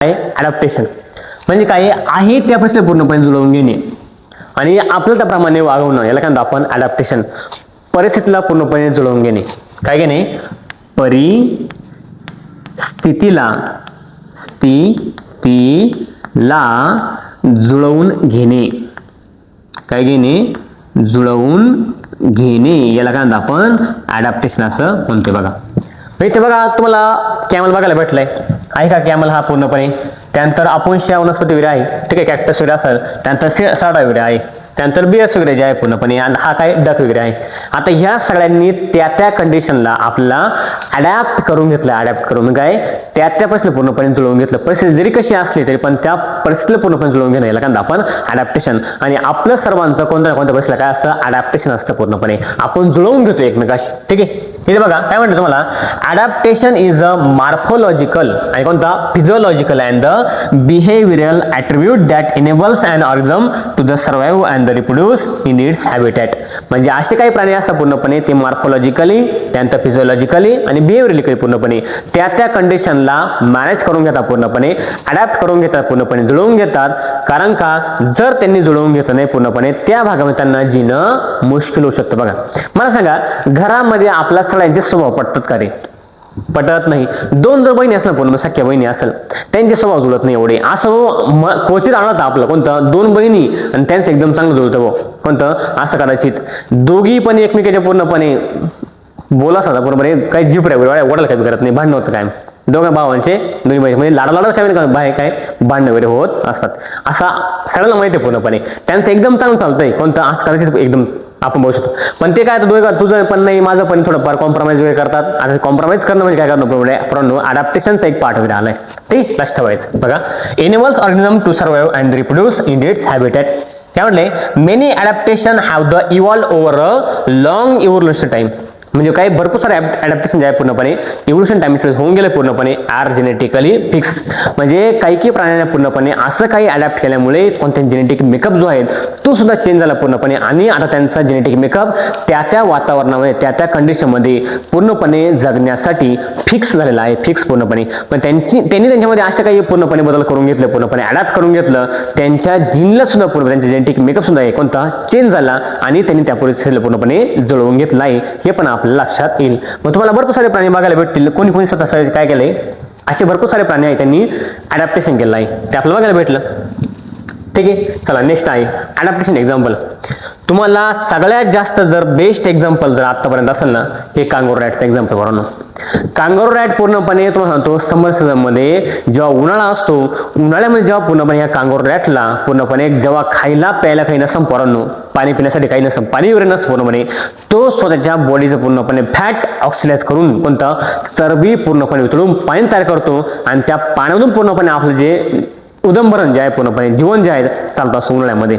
आहे ॲडॅप्टेशन म्हणजे काय आहे त्या परिस्थितीला पूर्णपणे जुळवून घेणे आणि आपलं त्याप्रमाणे वागवणं, याला काय म्हणतो आपण ॲडॅप्टेशन. परिस्थितीला पूर्णपणे जुळवून घेणे. काय घेणे? परिस्थितीला जुळवून घेणे. काय घेणे? जुळवून घेणे, याला काय म्हणतो आपण ॲडॅप्टेशन असं म्हणतोय. बघा इथे बघा तुम्हाला कॅमल बघायला भेटलाय, आहे का कॅमल हा पूर्णपणे. त्यानंतर अपुंशी वनस्पती वगैरे आहे, ठीक आहे, कॅक्टस वगैरे असेल. त्यानंतर साडा वगैरे आहे, त्यानंतर बियर्स वगैरे जे आहे पूर्णपणे, आणि हा काय डक वगैरे आहे. आता ह्या सगळ्यांनी त्या त्या कंडिशनला आपला अडॅप्ट करून घेतलं. अडॅप्ट करून काय त्या परिस्थितीला पूर्णपणे जुळवून घेतलं. परिस्थिती जरी कशी असली तरी पण त्या परिस्थितीला पूर्णपणे जुळवून घेणं, याला काय आपण ॲडॅप्टेशन. आणि आपलं सर्वांचं कोणत्या परिस्थितीला काय असतं? ॲडॅप्टेशन असतं. पूर्णपणे आपण जुळवून घेतो एकमेकाशी, ठीक आहे. हे बघा काय म्हणतो तुम्हाला, ॲडॅप्टेशन इज अ मॉर्फोलॉजिकल आणि कोणता physiological and the behavioural attribute that enables an organism to the survive and the reproduce in its habitat. म्हणजे असे काही प्राणी असतात पूर्णपणे ते मॉर्फोलॉजिकली, त्यानंतर फिजिओलॉजिकली आणि बिहेवियरली पूर्णपणे त्या त्या कंडिशनला मॅनेज करून घेतात, पूर्णपणे अडॅप्ट करून घेतात, पूर्णपणे जुळवून घेतात. कारण का जर त्यांनी जुळवून घेतलं नाही पूर्णपणे त्या भागामध्ये त्यांना जीणं मुश्किल होऊ शकतं. बघा मला सांगा, घरामध्ये आपला सगळ्यांचे स्वभाव पटतात का रे? पटत नाही. दोन जर बहिणी असणार, पूर्ण सख्या बहिणी असेल, त्यांचे स्वभाव जुळत नाही एवढे. असं क्वचित आणत आपलं कोणतं, दोन बहिणी आणि त्यांचं एकदम चांगलं जुळतं कोणतं, असं कदाचित दोघी पण एकमेकाच्या पूर्णपणे बोला साधा पूर्णपणे काही जीप वडायला काही करत नाही, भांडण होतं काय दोघा भावांचे, दोन्ही बहिणी म्हणजे लाडा काय बाहेर काय भांडण वगैरे होत असतात. असा सगळ्यांना माहिती आहे पूर्णपणे. त्यांचं एकदम चांगलं चालतंय कोणतं, असं कदाचित एकदम आपण बघू शकतो. पण ते काय दोघं तुझं पण नाही माझं पण थोडंफार कॉम्प्रोमाइज वगैरे करतात. आता कॉम्प्रोमाइज करणं म्हणजे काय करणं, अडॅप्टेशनचा एक पार्ट वगैरे आलाय, ठीक लक्षात ठेवायचं. बघा animals organism to survive and reproduce in its habitat. काय म्हणले? Many adaptation have the evolve over a long evolution time. म्हणजे काही भरपूर सारे ॲडॅप्टेशन जे आहे पूर्णपणे इव्होल्युशन टाइम होऊन गेले पूर्णपणे आर जेनेटिकली फिक्स. म्हणजे काही प्राण्यांना पूर्णपणे असं काही अडॅप्ट केल्यामुळे कोणत्या जेनेटिक मेकअप जो आहे तो सुद्धा चेंज झाला पूर्णपणे. आणि आता त्यांचा जेनेटिक मेकअप त्या त्या वातावरणामध्ये त्या त्या कंडिशनमध्ये पूर्णपणे जगण्यासाठी फिक्स झालेला आहे, फिक्स पूर्णपणे. पण त्यांनी त्यांच्यामध्ये असे काही पूर्णपणे बदल करून घेतले, पूर्णपणे अडॅप्ट करून घेतलं. त्यांच्या जीनला सुद्धा पूर्णपणे त्यांचा जेनेटिक मेकअप सुद्धा आहे कोणता चेंज झाला आणि त्यांनी त्या परिस्थितीला पूर्णपणे जुळवून घेतलं आहे. हे पण आपल्याला लक्षात येईल. मग तुम्हाला भरपूर सारे प्राणी बघायला भेटतील. कोणी कोणी स्वतः काय केलंय, असे भरपूर सारे प्राणी आहेत त्यांनी अडॅप्टेशन केलं आहे, ते आपल्याला बघायला भेटलं, ठीक आहे. चला नेक्स्ट आहे अडॅप्टेशन एक्झाम्पल. तुम्हाला सगळ्यात जास्त जर बेस्ट एक्झाम्पल जर आतापर्यंत असेल ना, हे कांगारू रॅटचं एक्झाम्पल बरोबर. कांगारू रॅट पूर्णपणे तुम्हाला सांगतो समर सीझन मध्ये जेव्हा उन्हाळा असतो, उन्हाळ्यामध्ये जेव्हा पूर्णपणे या कांगारू रॅटला पूर्णपणे जेव्हा खायला प्यायला काही नसतं, पोरांनो पाणी पिण्यासाठी काही नसतं, पाणी वगैरे नसतं पूर्णपणे, तो स्वतःच्या बॉडीचं पूर्णपणे फॅट ऑक्सिडाइज करून कोणता चरबी पूर्णपणे वितळून पाणी तयार करतो आणि त्या पाण्यातून पूर्णपणे आपलं जे उदंबरण जे आहे पूर्णपणे जीवन जे आहे चालतं असं उन्हाळ्यामध्ये.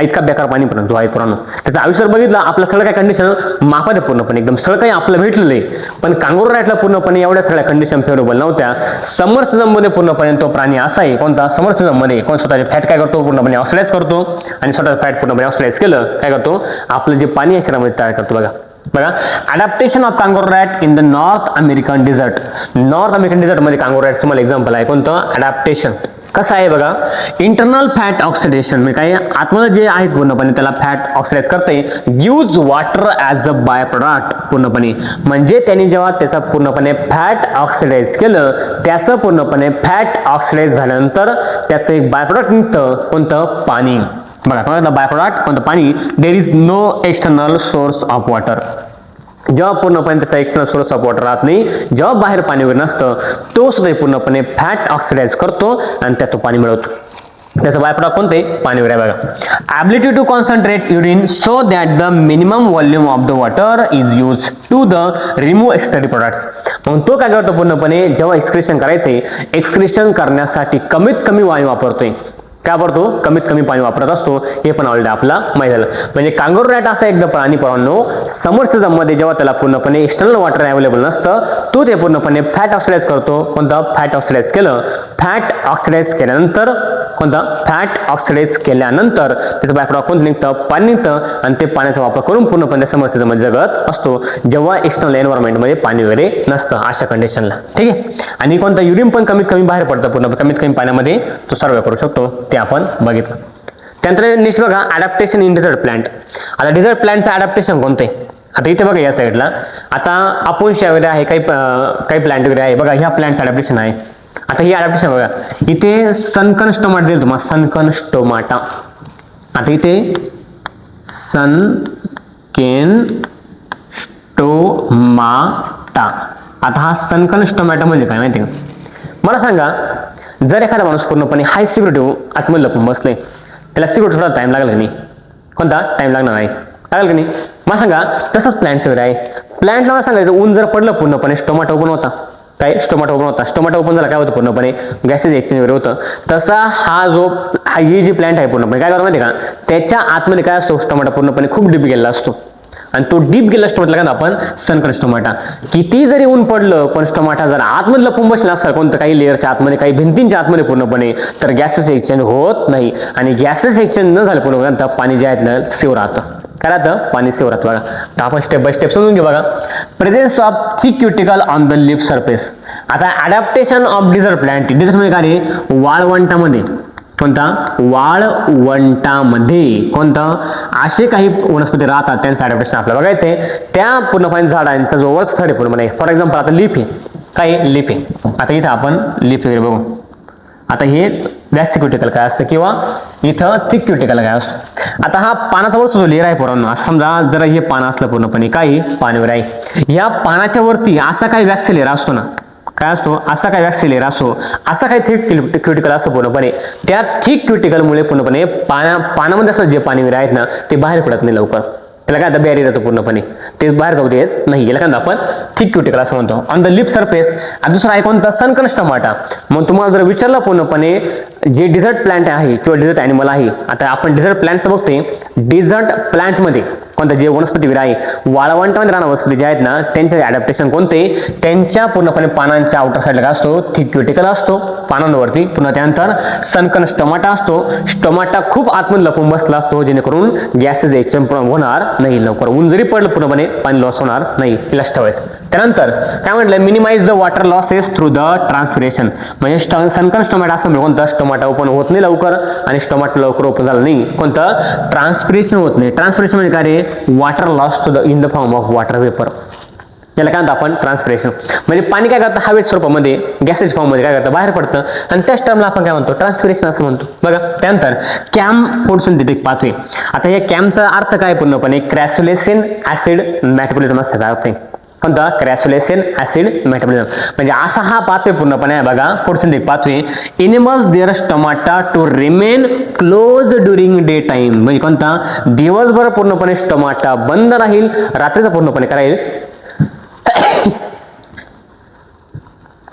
इतका बेकार पाणी पण जो आहे पुरानो त्याचं आयुष्य बघितलं आपलं सगळं काही कंडिशन माफत आहे पूर्णपणे एकदम सगळं काही आपलं भेटलेलं आहे. पण कांगारू रॅटला पूर्णपणे एवढ्या सगळ्या कंडिशन फेवरेबल नव्हत्या. समर सीझन मध्ये पूर्णपणे तो प्राणी असा आहे कोणता, समर सीझन मध्ये कोण स्वतःचे फॅट काय करतो पूर्णपणे ऑक्सिडाइज करतो आणि स्वतःचं फॅट पूर्णपणे ऑक्सिडाइज केलं काय करतो आपलं जे पाणी आहे शरीरामध्ये तयार करतो. बघा adaptation of kangaroo rat in the North American desert. North American desert मध्ये कांगारू रॅट तुम्हाला एक्झाम्पल आहे कोणतं अडॅप्टेशन कसं आहे बघा. इंटरनल फॅट ऑक्सिडेशन म्हणजे काय आतमध्ये जे आहे पूर्णपणे त्याला फॅट ऑक्सिडाइज करते, use water as a by product पूर्णपणे. म्हणजे त्यांनी जेव्हा त्याचा पूर्णपणे फॅट ऑक्सिडाइज केलं त्याचं पूर्णपणे फॅट ऑक्सिडाइज झाल्यानंतर त्याचं एक बाय प्रोडक्ट निघतं कोणतं पाणी. बघा कोणतं बाय प्रोडक्ट कोणतं पाणी. There is no external source of water. जेव्हा पूर्णपणे त्याचा एक्सटर्नल सोर्स ऑफ वॉटर राहत नाही, जेव्हा बाहेर पाणी वगैरे नसतं तो सुद्धा पूर्णपणे फॅट ऑक्सिडाइज करतो आणि त्यात तो पाणी मिळवतो. त्याचं बाय प्रोडक्ट कोणते पाणी वगैरे. बघा ability to concentrate urine so that the minimum volume of the water is use to the remove external products. मग तो काय करतो पूर्णपणे जेव्हा एक्सक्रिशन करायचंय एक्सक्रिशन करण्यासाठी कमीत कमी वायू वापरतोय. काय वापरतो कमीत कमी पाणी वापरत असतो. हे पण ऑलरेडी आपला माहिती झालं. म्हणजे कांगारू रॅट असा एकदा प्राणी पोरांनो समर सीझन मध्ये जेव्हा त्याला पूर्णपणे एक्सटर्नल वॉटर अवेलेबल नसतं तो ते पूर्णपणे फॅट ऑक्सिडाइज करतो. कोणतं फॅट ऑक्सिडाइज केलं, फॅट ऑक्सिडाइज केल्यानंतर कोणतं फॅट ऑक्सिडाइज केल्यानंतर त्याचं बाय प्रॉडक्ट कोणतं निघतं, पाणी निघतं आणि ते पाण्याचा वापर करून पूर्णपणे समस्येमध्ये जगत असतो जेव्हा एक्सटर्नल एन्व्हायरमेंट मध्ये पाणी वगैरे नसतं अशा कंडिशनला. ठीक आहे. आणि कोणतं युरिन पण कमीत कमी बाहेर पडतं, पूर्ण कमीत कमी पाण्यामध्ये तो सर्व करू शकतो ते आपण बघितलं. त्यानंतर नेक्स्ट बघा अडॅप्टेशन इन डिझर्ट प्लांट. आता डिझर्ट प्लांटचं अडॅप्टेशन कोणतं आहे? आता इथे बघा या साईडला आता अपोन्शिया वगैरे आहे, काही प्लांट वगैरे आहे बघा, ह्या प्लांटचं अडॅप्टेशन आहे. आता ही अडॅप्टेशन बघा इथे सनकन स्टोमाटा दिलं तुम्हाला, सनकन स्टोमाटा. आता इथे सनकेन स्टोमाटा. आता हा सनकन स्टोमाटा म्हणजे काय माहिती का मला सांगा? जर एखादा माणूस पूर्णपणे हाय सिक्युरिटी आतमध्ये लपून बसले, त्याला सिक्युरिटी थोडा टाइम लागला नाही, कोणता टाइम लागणार नाही, लागेल की नाही मला सांगा? तसंच प्लांट वगैरे आहे. प्लांटला मला सांगायचं ऊन जर पडलं पूर्णपणे स्टोमाटा ओपन होता, काय स्टोमाटा ओपन होता, स्टोमाटा ओपन झाला काय होतं पूर्णपणे गॅसेस एक्सचेंज वगैरे होतं. तसा ही जी प्लांट आहे पूर्णपणे काय करतो माहिती का, त्याच्या आतमध्ये काय असतो स्टोमाटा पूर्णपणे खूप डीप गेलेला असतो आणि तो डीप गेला स्टोमाटा का आपण सनकन स्टोमाटा. किती जरी ऊन पडलं पण स्टोमाटा जर आतमध्ये लपून बसला असेल कोणतं काही लेअरच्या आतमध्ये काही भिंतींच्या आतमध्ये पूर्णपणे तर गॅसेस एक्सचेंज होत नाही आणि गॅसेस एक्सचेंज न झालं पूर्णपणे तर पाणी जे आहे ना सेव राहतं. काय राहतं? पाणी सेव राहतं बघा. तर आपण स्टेप बाय स्टेप समजून घेऊ बघा. Presence of thick cuticle on the leaf surface. आता adaptation of desert plant. Desert म्हणजे काय? वाळवंटामध्ये. कोणता? वाळवंटामध्ये कोणतं असे काही वनस्पती राहतात त्यांचं अडॅप्टेशन आपल्याला बघायचंय. त्या पूर्णपणे झाडांचा जो वरच थड आहे पूर्णपणे, फॉर एक्झाम्पल आता लीफ आहे, काय लीफ आहे. आता इथं आपण लीफ वगैरे बघू. आता हे वॅक्सी क्युटिकल काय असतं किंवा इथं थिक क्युटिकल काय असतं. आता हा पानाचा वरचा जो लेअर आहे पोरांनो, समजा जर हे पान असलं पूर्णपणे काही पाण्यावर आहे, या पानाच्या वरती असा काही वॅक्सी लेअर असतो ना, काय असतो असा काही वॅक्सी लेअर असतो, असा काही थिक क्युटिकल असतो पूर्णपणे. त्या थिक क्युटिकलमुळे पूर्णपणे पानामध्ये असं जे पाणी वगैरे आहेत ना ते बाहेर पडत नाही लवकर, त्याला काय बॅरियर येतो पूर्णपणे, ते बाहेर जाऊ देत नाही, याला काय आपण थिक क्युटिकल असं म्हणतो ऑन द लिप सरफेस. दुसरा आहे कोणता? सनकन स्टोमाटा. मग तुम्हाला जर विचारलं पूर्णपणे जे डिझर्ट प्लांट आहे किंवा डिझर्ट अॅनिमल आहे, आता आपण डिझर्ट प्लांटचं बघतोय. डिझर्ट प्लांटमध्ये कोणतं जे वनस्पती वगैरे आहे वाळवंटामध्ये राहणाऱ्या वनस्पती जे आहेत ना त्यांचे अडॅप्टेशन कोणते? त्यांच्या पूर्णपणे पानांच्या आउटर साईडला काय असतो? थिक क्युटिकल असतो पानांवरती. पुन्हा त्यानंतर सनकन स्टोमाटा असतो. स्टोमाटा खूप आतमध्ये लपून बसला असतो जेणेकरून गॅसेस एक्सचेंज होणार नाही लवकर, ऊन जरी पडलं पूर्णपणे पाणी लॉस होणार नाही, लक्षात ठेवायचं. त्यानंतर काय म्हटलं? Minimise the water losses through the transpiration. म्हणजे सनकन स्टोमाटा असं कोणतं? स्टोमाटा ओपन होत नाही लवकर आणि स्टोमाटा लवकर ओपन झालं नाही, कोणतं? ट्रान्सपिरेशन होत नाही. ट्रान्सपिरेशन म्हणजे काय रे? Water loss to the in the form of water vapour. याला काय म्हणतो आपण? ट्रान्सपिरेशन. म्हणजे पाणी काय करतं? हवेच्या स्वरूपामध्ये गॅसेस फॉर्म मध्ये काय करतं? बाहेर पडतं आणि त्याच टर्मला आपण काय म्हणतो? ट्रान्सपिरेशन असं म्हणतो बघा. त्यानंतर कॅम फोटोसिंथेटिक पाथवे. आता या कॅमचा अर्थ काय? पूर्णपणे क्रॅसुलेसेन ऍसिड मेटाबॉलिझम असण्याचा अर्थ आहे. कोणता? Crassulacean acid metabolism. म्हणजे असा हा पाथवे पूर्णपणे आहे बघा, photosynthetic pathway. Enables their stomata to remain close during day time. म्हणजे कोणता? दिवसभर पूर्णपणे स्टोमाटा बंद राहील, रात्रीचा पूर्णपणे करायला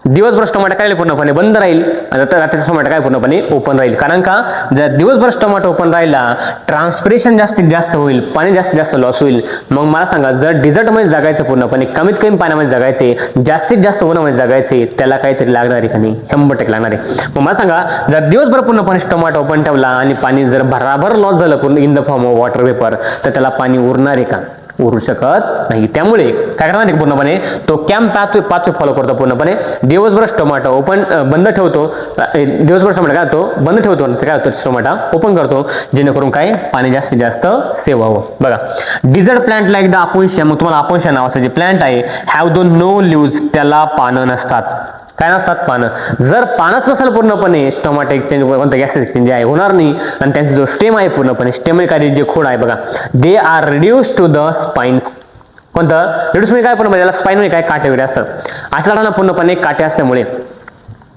दिवसभर स्टोमाटा काय पूर्णपणे बंद राहील, रात्रीचा स्टोमाटा काय पूर्णपणे ओपन राहील. कारण का? जर दिवसभर स्टोमाटा ओपन राहिला ट्रान्सपिरेशन जास्तीत जास्त होईल, पाणी जास्तीत जास्त लॉस होईल. मग मला सांगा जर डिझर्टमध्ये जगायचं पूर्णपणे कमीत कमी पाण्यामध्ये जगायचे, जास्तीत जास्त उन्हामध्ये जगायचे, त्याला काहीतरी लागणार आहे का नाही? 100% लागणार आहे. मग मला सांगा जर दिवसभर पूर्णपणे स्टोमाटा ओपन ठेवला आणि पाणी जर भराभर लॉस झालं पूर्ण in the form of water vapour तर त्याला पाणी उरणार आहे का? उरू शकत नाही. त्यामुळे काय करणार पूर्णपणे तो कॅम्प पाथवे फॉलो करतो. पूर्णपणे दिवसभर स्टोमाटा ओपन बंद ठेवतो, दिवसभर स्टोमाटा काय होतो? बंद ठेवतो, काय होतो? स्टोमाटा ओपन करतो जेणेकरून काय पाणी जास्तीत जास्त सेव्ह व्हावं. बघा डिझर्ट प्लांट लाईक द अपोन्शिया. मग तुम्हाला अपोन्शिया नावाचं जे प्लांट आहे हॅव द नो लिव्ज, त्याला पानं नसतात. काय नसतात? पानं. जर पानच नसेल पूर्णपणे स्टोमाटा एक्सचेंज कोणतं गॅस एक्सचेंज आहे होणार नाही. आणि त्यांचा जो स्टेम आहे पूर्णपणे स्टेम जे खोड आहे बघा, they are reduce to the spines. कोणतं? रिड्यूस म्हणजे काय? पूर्णपणे याला स्पाइन म्हणजे काय? काटे वगैरे असतात. अशा झाडांना पूर्णपणे काटे असल्यामुळे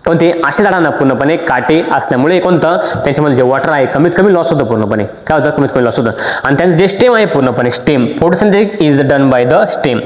कोणते? अशा झाडांना पूर्णपणे काटे असल्यामुळे कोणतं? त्याच्यामध्ये जे वॉटर आहे कमीत कमी लॉस होतं पूर्णपणे. काय होतं? कमीत कमी लॉस होतं. आणि त्यांचं जे स्टेम आहे पूर्णपणे stem photosynthesis is done by the stem.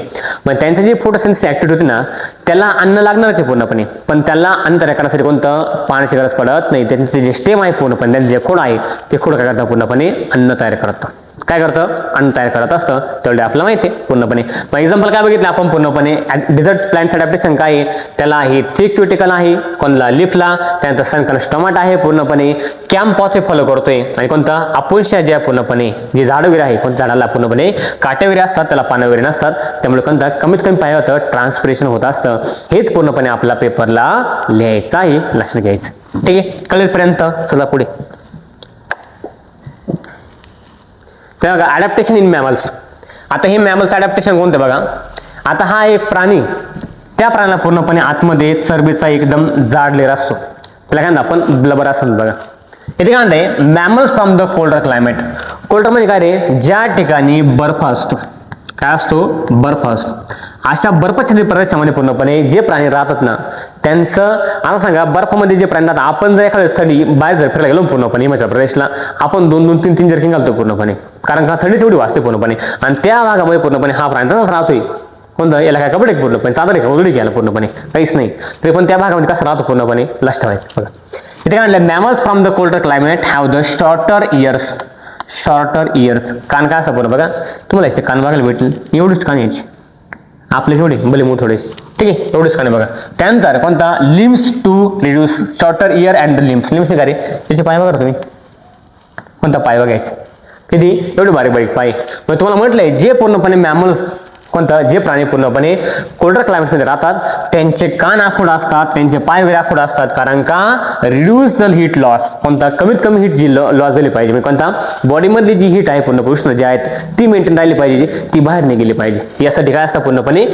मग त्यांचं जे फोटोसिंथेसिस ऍक्टिव्हिटी होती ना त्याला अन्न लागणारच आहे पूर्णपणे, पण त्याला अन्न तयार करण्यासाठी कोणतं? पाण्याची गरज पडत नाही. त्यांचे जे स्टेम आहे पूर्णपणे त्यांचे जे खोड आहे ते खोड काय करतात? पूर्णपणे अन्न तयार करतात. काय करतं, अन्न तयार करत असतं, तेवढे आपल्याला माहिती आहे पूर्णपणे. मग एक्झाम्पल काय बघितलं आपण पूर्णपणे, डिझर्ट प्लांट्स अडॅप्टेशन काय आहे, त्याला आहे थिक क्युटिकल आहे, कोणला लिफला, त्यानंतर सनकन स्टोमाटा आहे पूर्णपणे, कॅम्प पॉथ फॉलो करतोय, आणि कोणता अपुलशिया जे आहे पूर्णपणे, जे झाड वगैरे आहे कोणत्या झाडाला पूर्णपणे काटे वगैरे असतात, त्याला पानं वगैरे नसतात, त्यामुळे कोणता कमीत कमी पाहिजे होतं ट्रान्सपिरेशन होत असतं. हेच पूर्णपणे आपला पेपरला लिहायचं आहे, लक्षात घ्यायचं. ठीक आहे, कळेपर्यंत चला पुढे. तर बघा अडॅप्टेशन इन मॅमल्स. आता हे मॅमल्स अडॅप्टेशन कोणतं बघा, आता हा एक प्राणी, त्या प्राण्याला पूर्णपणे आतमध्ये चरबीचा एकदम जाड लेअर असतो, त्याला काय म्हणतात आपण ब्लबर असं बघा. इथे काय म्हणते, mammals from the colder climate. Colder म्हणजे काय रे, ज्या ठिकाणी बर्फ असतो, काय असतो, बर्फ असतो, अशा बर्फछादित प्रदेशामध्ये पूर्णपणे जे प्राणी राहतात ना, त्यांचं आता सांगा, बर्फामध्ये जे प्राणी राहतात, आपण जर एखाद्या थंडी बाहेर जर फिरायला गेलो पूर्णपणे हिमाचल प्रदेशला, आपण 2-2, 3-3 जर्किंग घालतो पूर्णपणे, कारण का थंडी तेवढी वाजते पूर्णपणे, आणि त्या भागामध्ये पूर्णपणे हा प्राणी तसाच राहतोय. कोणतं, याला काय कपडे पूर्णपणे चादर आहे का, उघडी घ्यायला पूर्णपणे काहीच नाही, तरी पण त्या भागामध्ये कसं राहतो पूर्णपणे, लक्ष ठेवायचं. बघा इथे काय म्हणलं, mammals from the colder climate have the shorter years. Shorter years, कान काय असं पूर्ण बघा, तुम्हाला याचे कान बघायला भेटेल, एवढीच कान यायची आपले, थोडे भले मोठ थोडेच, ठीक आहे, एवढेच काने बघा. त्यानंतर कोणता, limbs to reduce, shorter ear and the limbs. Limbs काय रे, त्याचे पाय बघा तुम्ही, कोणता पाय बघायचे, किती एवढे बारीक बारीक पाय. मग तुम्हाला म्हटलंय जे पूर्णपणे मॅमल्स, कोणतं, जे प्राणी पूर्णपणे कोल्डर क्लायमेटमध्ये राहतात, त्यांचे कान आखूड असतात, त्यांचे पाय वगैरे आखूड असतात, कारण का रिड्यूस द हीट लॉस. कोणता, कमीत कमी हीट जी लॉस झाली पाहिजे, म्हणजे कोणता, बॉडीमधली जी हीट आहे पूर्ण उष्ण जे आहेत ती मेंटेन राहिली पाहिजे, ती बाहेर नाही गेली पाहिजे. यासाठी काय असतं पूर्णपणे,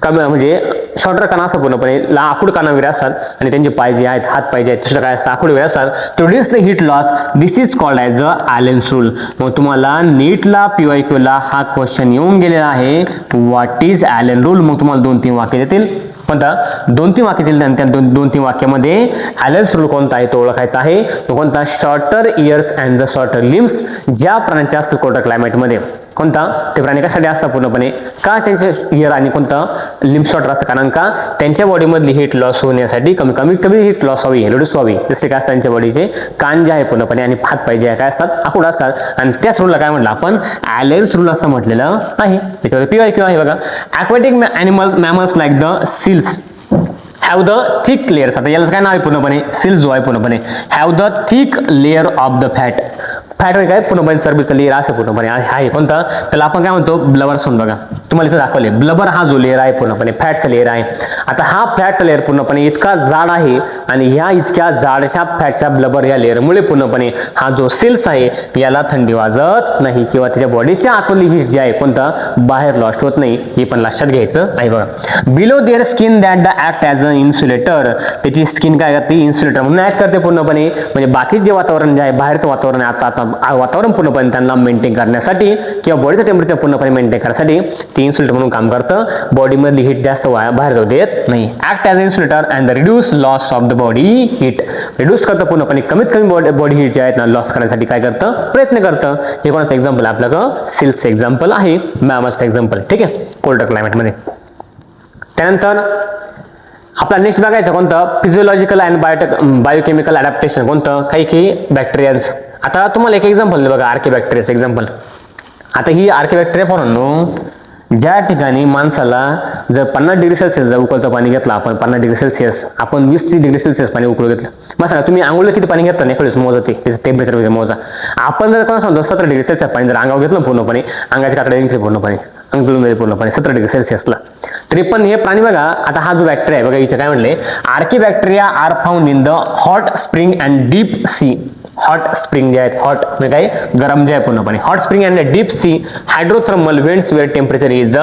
कमी म्हणजे शॉर्टर काना असतात पूर्णपणे, आखूड काना वगैरे असतात, आणि त्यांचे पाय जे आहेत, हात पाय जे आहेत दुसरं काय असतं आखूड वगैरे असतात. To reduce the heat loss, this is called as a Allen's rule. मग तुम्हाला नीटला PYQ ला हा क्वेश्चन येऊन गेलेला आहे, व्हॉट इज ॲलेन रूल. मग तुम्हाला 2-3 वाक्य देतील, कोणता, 2-3 वाक्य दिली, त्या 2-3 वाक्यामध्ये ॲलेन्स रूल कोणता आहे तो ओळखायचा आहे. तो कोणता, shorter years and the shorter limbs. ज्या प्राण्यांचे असतं कोल्डर क्लायमेटमध्ये, कोणता, ते प्राणी कशासाठी असतात पूर्णपणे, का त्यांचे इयर आणि कोणतं लिम्स शॉर्टर असतं, कारण का त्यांच्या बॉडीमधली हीट लॉस होण्यासाठी कमी हीट लॉस व्हावी, रिड्यूस व्हावी, जसे काय असतात त्यांच्या बॉडीचे कान जे आहे पूर्णपणे आणि हात पाय जे आहे काय असतात, आखूड असतात, आणि त्याच रूलला काय म्हटलं आपण, ॲलेन्स रूल असं म्हटलेलं आहे. त्याच्यावर PYQ आहे बघा. Aquatic animals, mammals like the seals have the thick layers. आता याला काय नाव आहे पूर्णपणे, सील जो आहे पूर्णपणे, have the thick layer of the fat. Fat काय पूर्णपणे चरबीचा लेअर असं पूर्णपणे आहे, कोणता, त्याला आपण काय म्हणतो, ब्लबर. सोन बघा तुम्हाला इथे दाखवले, ब्लबर हा जो लेअर आहे पूर्णपणे फॅटचा लेअर आहे. आता हा फॅटचा लेअर पूर्णपणे इतका जाड आहे, आणि ह्या इतक्या जाडशा फॅटच्या ब्लबर या लेअरमुळे पूर्णपणे हा जो सेल्स आहे याला थंडी वाजत नाही, किंवा त्याच्या बॉडीच्या आतली हीट जी आहे कोणता, बाहेर लॉस्ट होत नाही, हे पण लक्षात घ्यायचं आहे. बघा, below their skin that the act as a insulator. त्याची स्किन काय करते, इन्सुलेटर म्हणून ऍक्ट करते पूर्णपणे, म्हणजे बाकी जे वातावरण जे आहे, बाहेरचं वातावरण आहे, आता वातावरण पूर्णपणे त्यांना मेंटेन करण्यासाठी, किंवा बॉडीचं टेम्परेचर पूर्णपणे मेंटेन करण्यासाठी ते इन्सुलेटर म्हणून काम करतं. बॉडीमधली हीट जास्त बाहेर जाऊ देत नाही. Act as insulator and the reduce loss of the body heat. Reduce करतं पूर्णपणे, कमीत कमी बॉडी हीट जे आहेत ना लॉस करण्यासाठी काय करतं, प्रयत्न करतं. हे कोणाचं एक्झाम्पल आहे, आपल्याकडं सिल्कचं एक्झाम्पल आहे, मॅमल्सचं एक्झाम्पल, ठीक आहे, कोल्डर क्लायमेटमध्ये. त्यानंतर आपला नेक्स्ट बघायचं कोणतं, फिजिओलॉजिकल अँड बायोकेमिकल अडॅप्टेशन. कोणतं, काही बॅक्टेरियाज. आता तुम्हाला एक एक्झाम्पल बघा, आर्किबॅक्टेरियाचं एक्झाम्पल. आता ही आर्किबॅक्टेरिया पाहून, ज्या ठिकाणी माणसाला जर 50 डिग्री सेल्सिअस जर उकळतं पाणी घेतलं आपण, 50 डिग्री सेल्सिअस, आपण 20-30 डिग्री सेल्सिअस पाणी उकळून घेतलं, मग सांगा तुम्ही आंघोळीला किती पाणी घेतलं नाही, कळूच मोजा, त्याचं टेम्परेचर वगैरे मोजा. आपण जर कोणा सांगतो 17 डिग्री सेल्सिअस पाणी जर अंगावर घेतलं पूर्णपणे, अंगाच्या काकडे निघते पूर्णपणे, अंग पिळून जाईल पूर्णपणे 17 डिग्री सेल्सिअसला. तरी पण हे प्राणी बघा, आता हा जो बॅक्टेरिया आहे बघा, इथे काय म्हणले, archaebacteria are found in the hot spring and deep sea. Hot spring जे आहेत, हॉट म्हणजे काय, गरम जे आहे पूर्णपणे, hot spring and deep sea hydrothermal vents where temperature is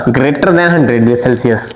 greater than 100 degree Celsius.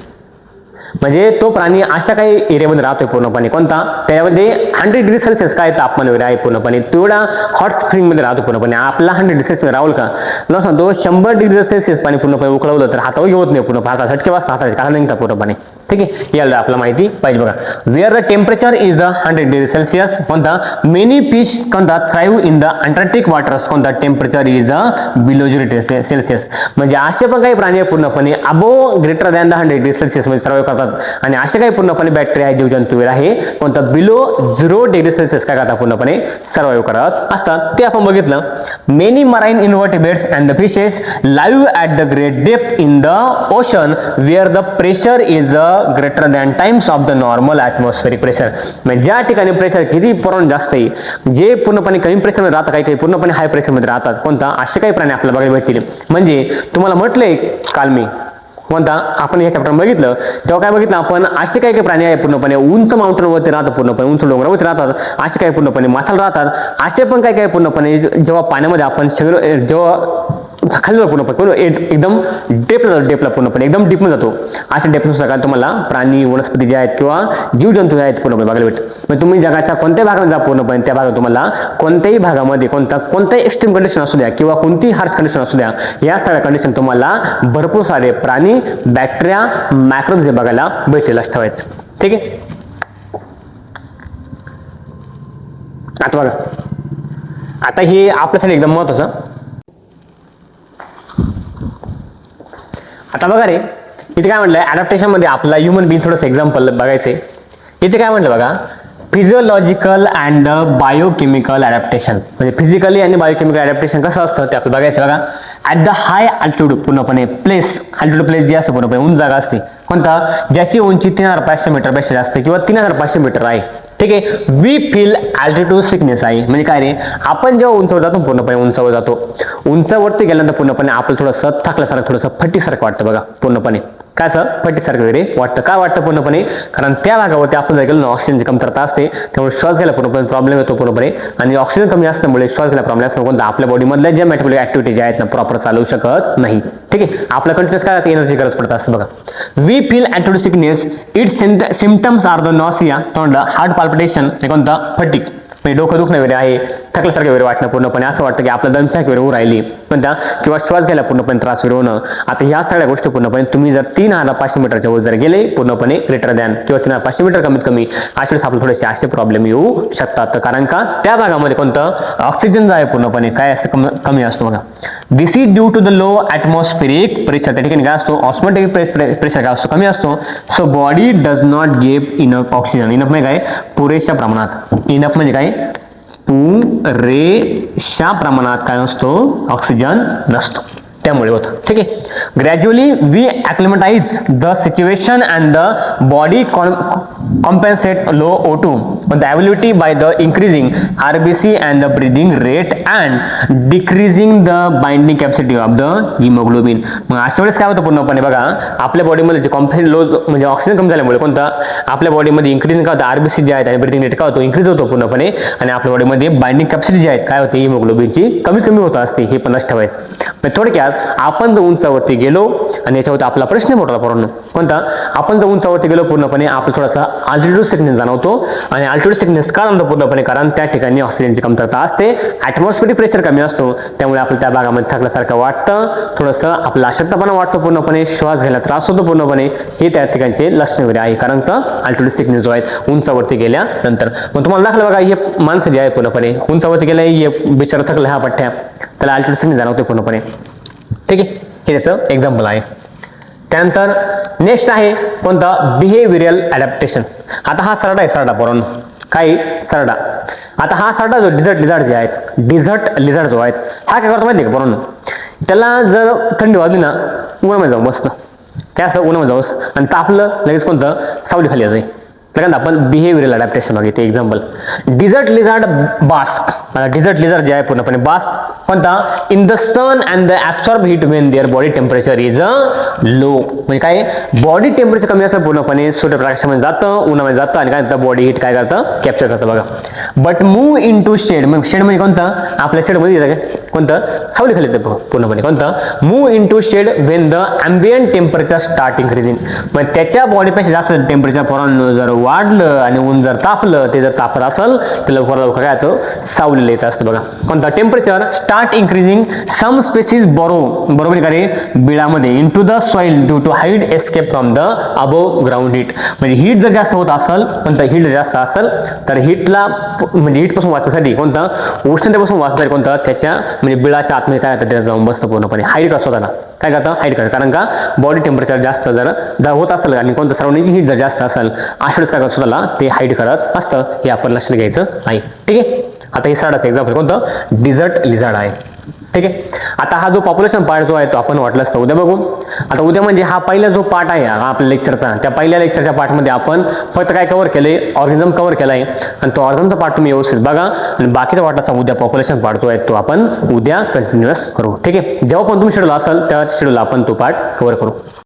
म्हणजे तो प्राणी अशा काही एरियामध्ये राहतोय पूर्णपणे, कोणता, त्यामध्ये 100 डिग्री सेल्सिअस काय तापमान वगैरे आहे पूर्णपणे, तेवढा हॉट स्प्रिंग मध्ये राहतो पूर्णपणे. आपला 100 डिग्री सेल्सिअस राहुल का न सांगतो, 100 डिग्री सेल्सिअस पाणी पूर्णपणे उकळवलं तर हातावर घेत नाही, पूर्ण हातात झटके वाजता, हातात काढा निघता पूर्णपणे. ठीक आहे, याला आपला माहिती पाहिजे बघा. Where the temperature is 100 degree Celsius कोणता मेनी फिश कोणता thrive in the Antarctic waters कोणता टेम्परेचर इज बिलो 0 सेल्सिअस. म्हणजे असे पण काही प्राणी पूर्णपणे above greater than the 100 degree Celsius मध्ये सर्वाइव्ह करतात आणि असे काही पूर्णपणे बॅक्टेरिया जीवजंतू आहे कोणता बिलो 0 डिग्री सेल्सिअस काय करतात पूर्णपणे सर्वाइव्ह करत असतात. ते आपण बघितलं. Many marine invertebrates and the fishes live at the great depth in the ocean where the pressure is greater than times of the normal atmospheric pressure. म्हणजे ज्या ठिकाणी प्रेशर किती प्रमाणात जास्त आहे, जे पूर्णपणे कमी प्रेशर मध्ये राहतात, काही काही पूर्णपणे हाय प्रेशर मध्ये राहतात कोणता असे काही प्राणी आपल्याला बघायला भेटतील. म्हणजे तुम्हाला म्हटलंय काल मी कोणता आपण या चॅप्टर बघितलं तेव्हा काय बघितलं आपण, असे काही काही प्राणी आहे पूर्णपणे उंच माउंटनवरती राहतात, पूर्णपणे उंच डोंगरावरती राहतात, असे काही पूर्णपणे माथाला राहतात, असे पण काही काही पूर्णपणे जेव्हा पाण्यामध्ये आपण जेव्हा खाली पूर्णपणे एकदम डेपला पूर्णपणे एकदम डीप मध्ये जातो, अशा डेप नुसार तुम्हाला प्राणी वनस्पती जे आहेत किंवा जीवजंतू आहेत पूर्णपणे बघायला भेटतात. मग तुम्ही जगाच्या कोणत्याही भागामध्ये जा पूर्णपणे त्या भागात तुम्हाला कोणत्याही भागामध्ये कोणताही एक्स्ट्रीम कंडिशन असू द्या किंवा कोणतीही हार्श कंडिशन असू द्या, या सगळ्या कंडिशन तुम्हाला भरपूर सारे प्राणी बॅक्टेरिया मॅक्रोब्स जे बघायला भेटेल असं ठेवायचं. ठीक आहे, आता बघा, आता हे आपल्यासाठी एकदम महत्वाचं. आता बघा रे, इथे काय म्हटलंय अडॅप्टेशन मध्ये आपला ह्युमन बिंग थोडंसं एक्झाम्पल बघायचंय. इथे काय म्हटलं बघा, फिजिओलॉजिकल अँड बायोकेमिकल अडॅप्टेशन. म्हणजे फिजिकली आणि बायोकेमिकल अडॅप्टेशन कसं असतं ते आपल्याला बघायचं बघा. ॲट द हाय अल्टिट्यूड पूर्णपणे अल्टिट्यूड प्लेस जे असते पूर्णपणे उंच जागा असते कोणता, ज्याची उंची 3500 मीटर पेक्षा जास्त किंवा 3500 मीटर आहे. ठीक आहे, वी फील अल्टिट्यूड सिकनेस आहे. म्हणजे काय रे, आपण जेव्हा उंचावर जातो पूर्णपणे उंचावर जातो, उंचावरती गेल्यानंतर पूर्णपणे आपलं थोडंसं थकल्यासारखं थोडंसं फटीसारखं वाटतं बघा पूर्णपणे. काय सर फटीसारखं वगैरे वाटतं, काय वाटतं पूर्णपणे, कारण त्या भागावरती आपण जर गेलो ना ऑक्सिजनची कमतरता असते, त्यामुळे श्वास घ्यायला पूर्णपणे प्रॉब्लेम येतो पूर्णपणे. आणि ऑक्सिजन कमी असल्यामुळे श्वास घ्यायला प्रॉब्लेम असतो कोणता, आपल्या बॉडीमधल्या ज्या मेटाबॉलिक ऍक्टिव्हिटी ज्या आहेत ना प्रॉपर चालू शकत नाही. ठीक आहे, आपल्या कंटिन्युअस काय एनर्जी गरज पडत असतं बघा. We feel altitude sickness, its symptoms are the nausea तोंडा, हार्ट पाल्पिटेशन कोणता, फटीक म्हणजे डोकं दुखणं वगैरे आहे, थकल्यासारखं वगैरे वाटणं पूर्णपणे, असं वाटतं की आपलं दमछाक वगैरे होऊ राहिली कोणत्या, किंवा श्वास घ्यायला पूर्णपणे त्रास वगैरे होणं. आता ह्या सगळ्या गोष्टी पूर्णपणे तुम्ही जर 3500 मीटरच्या वर जर गेले पूर्णपणे ग्रेटर दॅन किंवा 3500 मीटर कमीत कमी असे आपल्याला थोडेसे असे प्रॉब्लेम येऊ शकतात. कारण का त्या भागामध्ये कोणतं ऑक्सिजन जो आहे पूर्णपणे काय असतं कमी असतो बघा. This is due to the low atmospheric pressure. त्या ठिकाणी काय असतो ऑस्मोटिक प्रेशर काय असतो कमी असतो. So body does not give enough oxygen. Enough म्हणजे काय पुरेशा प्रमाणात, इनफ म्हणजे काय पुरेशा प्रमाणात काय नसतो ऑक्सिजन नसतो, त्यामुळे होतं. ठीक आहे, gradually we acclimatise the situation and the body compensate low O2 but the ability by the increasing RBC and the breathing rate and decreasing the binding capacity of the hemoglobin. मग अशा वेळेस काय होतं पूर्णपणे बघा, आपल्या बॉडीमध्ये जे कॉम्पेन्सेट लो म्हणजे ऑक्सिजन कमी झाल्यामुळे कोणता आपल्या बॉडीमध्ये इन्क्रीजिंग काय होतं, आरबीसी जे आहेत आणि ब्रीथिंग रेट काय होतो इन्क्रीज होतो पूर्णपणे, आणि आपल्या बॉडीमध्ये बाइंडिंग कॅपॅसिटी जी आहे काय होते हिमोग्लोबिनची कमी होत असते. हे पण लक्षात ठेवायचं. थोडक्यात आपण जर उंचावरती गेलो आणि याच्यावरती आपला प्रश्न मोठा पूर्ण कोणता, आपण जर उंचावरती गेलो पूर्णपणे आपलं थोडासा अल्टिट्यूड सिकनेस जाणवतो. आणि अल्टिट्यूड सिकनेस का जाणवतो पूर्णपणे, कारण त्या ठिकाणी ऑक्सिजनची कमतरता असते, ॲटमॉस्फेरिक प्रेशर कमी असतो, त्यामुळे आपल्याला त्या भागामध्ये थकल्यासारखं वाटतं, थोडंसं आपला अशक्तपणा वाटतो पूर्णपणे, श्वास घ्यायला त्रास होतो पूर्णपणे. हे त्या ठिकाणचे लक्षण वगैरे आहे, कारण का अल्टिट्यूड सिकनेस जो आहे उंचावरती गेल्यानंतर. मग तुम्हाला दाखलं बघा, हे माणसं जे आहे पूर्णपणे उंचावरती गेलं, हे बिचारा थकलं ह्या पट्ट्या, त्याला अल्टिट्यूड सिकनेस जाणवते पूर्णपणे. ठीक आहे, हे त्याचं एक्झाम्पल आहे. त्यानंतर नेक्स्ट आहे कोणता, बिहेवियरल ॲडॅप्टेशन. आता हा सरडा आहे, सरडा पोरांनो, काय सरडा. आता हा सरडा जो डिझर्ट लिझार्ड जे आहेत, डिझर्ट लिझार्ड जो आहेत, हा काय करतो माहिती आहे का पोरांनो, त्याला जर थंडी वाजली ना उन्हामध्ये जाऊ मस्त, काय असं उन्हामध्ये जाऊस आणि तापलं लगेच कोणतं सावली खाली जाते. कारण आपण बिहेवियरल अडॅप्टेशन बघितले example. Desert lizard bask, desert lizard जे आहे पूर्णपणे बास्क कोणता, in the sun and the absorb heat when their body temperature is low. म्हणजे काय बॉडी टेम्परेचर कमी असतं पूर्णपणे सूर्यप्रकाशामध्ये जातं, उन्हामध्ये जातं आणि काय करतं बॉडी हीट काय करतं कॅप्चर करतं बघा. But move in to shade, मग शेड म्हणजे कोणतं आपल्या शेडमध्ये येतं काय कोणतं सावली खाली येतं पूर्णपणे कोणतं, move in to shade when the ambient temperature start increasing. मग त्याच्या बॉडीपेक्षा जास्त टेम्परेचर पोरांनो जर वाढलं आणि ऊन जर तापलं, ते जर तापत असेल तर लवकर काय होतं सावलीला येत असतं बघा. कोणता temperature start start increasing some species बरोबर आहे का रे बिळामध्ये into the soil due to hide escape from the above ground heat. म्हणजे हीट जर जास्त होत असेल कोणतं हीट जास्त असेल तर हीटला म्हणजे हीट पासून वाचण्यासाठी कोणतं उष्णतेपासून वाचण्यासाठी कोणतं त्याच्या म्हणजे बिळाच्या आतमध्ये काय होतं त्याला जाऊन बसतं पूर्णपणे हाईड करत स्वतःला काय करतं हाईड करतं कारण का बॉडी टेम्परेचर जास्त जर होत असेल आणि कोणतं सराउंडिंगची हीट जर जास्त असेल अशा वेळेस काय करत स्वतःला ते हाईड करत असतं हे आपण लक्षात घ्यायचं आहे. ठीक आहे. आता हे सरळच एक्झाम्पल कोणतं डिझर्ट लिझर्ड आहे. ठीक आहे. आता हा जो पॉप्युलेशन पार्ट जो आहे तो आपण वाटलं असतं उद्या बघू. आता उद्या म्हणजे हा पहिला जो पार्ट आहे आपल्या लेक्चरचा त्या पहिल्या लेक्चरच्या पार्टमध्ये आपण फक्त काय कव्हर केलंय ऑर्गॅनिझम कव्हर केलाय आणि तो ऑर्गॅनिझमचा पार्ट तुम्ही व्यवस्थित बघा आणि बाकीचा वाटला असा उद्या पॉप्युलेशन पार्ट जो आहे तो आपण उद्या कंटिन्युअस करू. ठीक आहे. जेव्हा पण तुम्ही शेड्यूल असेल त्या शेड्यूल आपण तो पार्ट कव्हर करू.